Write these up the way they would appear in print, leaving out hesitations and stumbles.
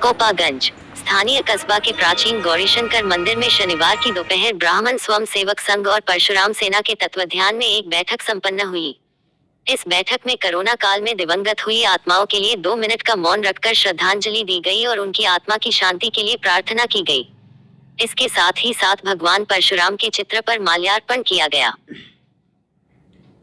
कोपागंज स्थानीय कस्बा के प्राचीन गौरीशंकर मंदिर में शनिवार की दोपहर ब्राह्मण स्वयं सेवक संघ और परशुराम सेना के तत्वाधान में एक बैठक संपन्न हुई। इस बैठक में कोरोना काल में दिवंगत हुई आत्माओं के लिए 2 मिनट का मौन रखकर श्रद्धांजलि दी गई और उनकी आत्मा की शांति के लिए प्रार्थना की गई। इसके साथ ही साथ भगवान परशुराम के चित्र पर माल्यार्पण किया गया।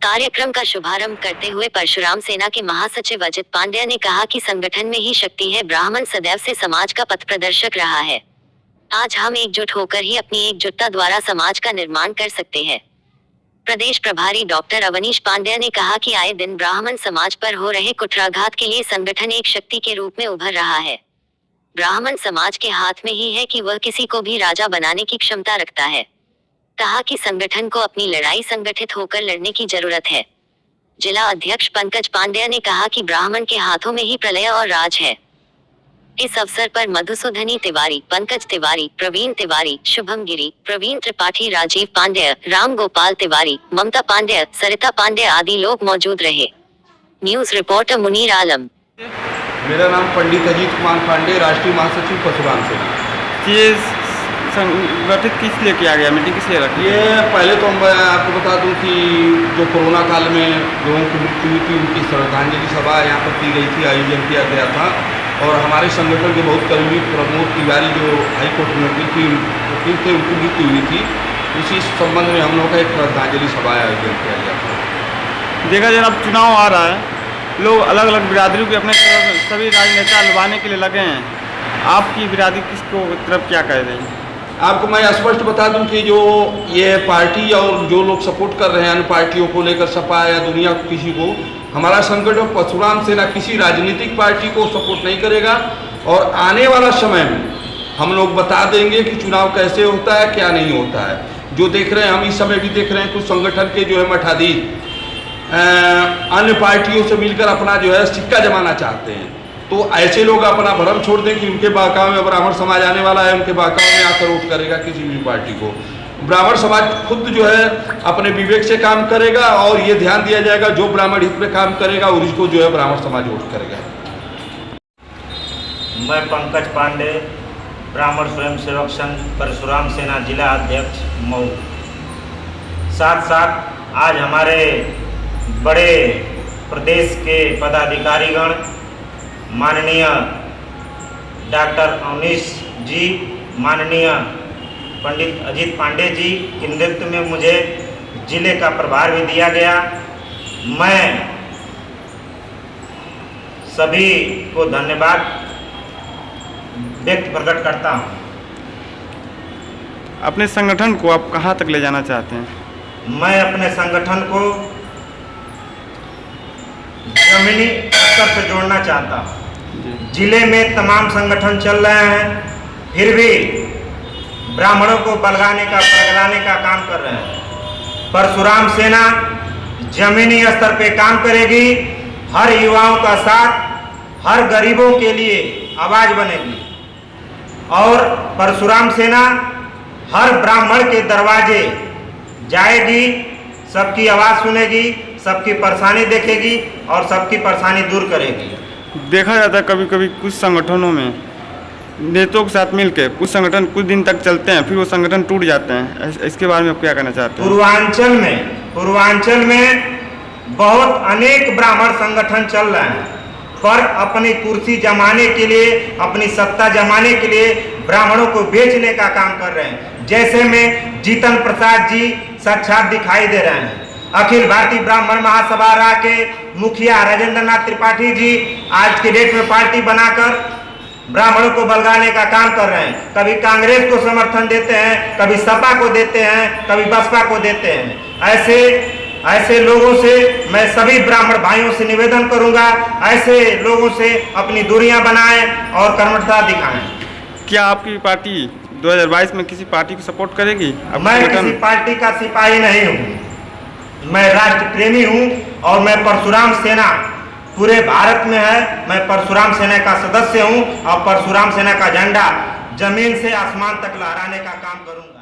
कार्यक्रम का शुभारंभ करते हुए परशुराम सेना के महासचिव अजित पांड्या ने कहा कि संगठन में ही शक्ति है। ब्राह्मण सदैव से समाज का पथ प्रदर्शक रहा है। आज हम एकजुट होकर ही अपनी एकजुटता द्वारा समाज का निर्माण कर सकते हैं। प्रदेश प्रभारी डॉक्टर अवनीश पांड्या ने कहा कि आए दिन ब्राह्मण समाज पर हो रहे कुठाराघात के लिए संगठन एक शक्ति के रूप में उभर रहा है। ब्राह्मण समाज के हाथ में ही है कि वह किसी को भी राजा बनाने की क्षमता रखता है। कहा कि संगठन को अपनी लड़ाई संगठित होकर लड़ने की जरूरत है। जिला अध्यक्ष पंकज पांड्या ने कहा कि ब्राह्मण के हाथों में ही प्रलय और राज है। इस अवसर पर मधुसूदनी तिवारी, पंकज तिवारी, प्रवीण तिवारी, शुभम गिरी, प्रवीण त्रिपाठी, राजीव पांड्या, राम गोपाल तिवारी, ममता पांड्या, सरिता पांड्या आदि लोग मौजूद रहे। न्यूज रिपोर्टर मुनीर आलम। मेरा नाम पंडित अजीत कुमार पांडे, राष्ट्रीय महासचिव परशुराम सेना। ये संगठित किस लिए किया गया, मीटिंग किस लिए रखी? ये पहले तो मैं आपको बता दूं कि जो कोरोना काल में लोगों की मृत्यु हुई थी उनकी श्रद्धांजलि सभा यहाँ पर की गई थी, आयोजन किया गया था। और हमारे संगठन के बहुत करीबी प्रमोद तिवारी जो हाईकोर्ट में वकील थे उनकी मृत्यु हुई थी। इसी संबंध में हम लोग का एक श्रद्धांजलि सभा आयोजन किया गया था। देखा जाए अब चुनाव आ रहा है, लोग अलग अलग बिरादरियों के अपने सभी राजनेता लुभाने के लिए लगे हैं। आपकी बिरादरी किसको तरफ क्या कह रही है? आपको मैं स्पष्ट बता दूं कि जो ये पार्टी और जो लोग सपोर्ट कर रहे हैं अन्य पार्टियों को लेकर, सपा या दुनिया को किसी को, हमारा संगठन परशुराम सेना किसी राजनीतिक पार्टी को सपोर्ट नहीं करेगा। और आने वाला समय में हम लोग बता देंगे कि चुनाव कैसे होता है, क्या नहीं होता है। जो देख रहे हैं, हम इस समय भी देख रहे हैं कुछ संगठन के जो है मठाधीश अन्य पार्टियों से मिलकर अपना जो है सिक्का जमाना चाहते हैं। तो ऐसे लोग अपना भ्रम छोड़ दें कि उनके बहकावे में ब्राह्मण समाज आने वाला है, उनके बहकावे में आकर वोट करेगा किसी भी पार्टी को। ब्राह्मण समाज खुद जो है अपने विवेक से काम करेगा और ये ध्यान दिया जाएगा जो ब्राह्मण हित में काम करेगा और इसको जो है ब्राह्मण समाज वोट करेगा। मैं पंकज पांडे, ब्राह्मण स्वयं सेवक संघ परशुराम सेना जिला अध्यक्ष मऊ। साथ साथ आज हमारे बड़े प्रदेश के पदाधिकारीगण माननीय डॉक्टर अवनीश जी, माननीय पंडित अजीत पांडे जी के नेतृत्व में मुझे जिले का प्रभार भी दिया गया। मैं सभी को धन्यवाद व्यक्त प्रकट करता हूँ। अपने संगठन को आप कहाँ तक ले जाना चाहते हैं? मैं अपने संगठन को जमीनी स्तर से जोड़ना चाहता हूँ। जिले में तमाम संगठन चल रहे हैं, फिर भी ब्राह्मणों को बलगाने का पगलाने का काम कर रहे हैं। परशुराम सेना जमीनी स्तर पे काम करेगी, हर युवाओं का साथ, हर गरीबों के लिए आवाज बनेगी और परशुराम सेना हर ब्राह्मण के दरवाजे जाएगी, सबकी आवाज़ सुनेगी, सबकी परेशानी देखेगी और सबकी परेशानी दूर करेगी। देखा जाता है कभी कभी कुछ संगठनों में नेताओं के साथ मिलकर कुछ संगठन कुछ दिन तक चलते हैं, फिर वो संगठन टूट जाते हैं। इसके बारे में आप क्या कहना चाहते हैं? पूर्वांचल में बहुत अनेक ब्राह्मण संगठन चल रहे हैं, पर अपनी कुर्सी जमाने के लिए, अपनी सत्ता जमाने के लिए ब्राह्मणों को बेचने का काम कर रहे हैं। जैसे में जीतन प्रसाद जी साक्षात दिखाई दे रहे हैं। अखिल भारतीय ब्राह्मण महासभा रा के मुखिया राजेंद्र नाथ त्रिपाठी जी आज के डेट में पार्टी बनाकर ब्राह्मणों को बलगाने का काम कर रहे हैं। कभी कांग्रेस को समर्थन देते हैं, कभी सपा को देते हैं, कभी बसपा को देते हैं। ऐसे लोगों से मैं सभी ब्राह्मण भाइयों से निवेदन करूंगा, ऐसे लोगों से अपनी दूरियां बनाएं और कर्मठता दिखाएं। क्या आपकी पार्टी 2022 में किसी पार्टी को सपोर्ट करेगी? मैं किसी पार्टी का सिपाही नहीं हूँ, मैं राष्ट्र प्रेमी हूँ और मैं परशुराम सेना पूरे भारत में है। मैं परशुराम सेना का सदस्य हूँ और परशुराम सेना का झंडा जमीन से आसमान तक लहराने का काम करूँगा।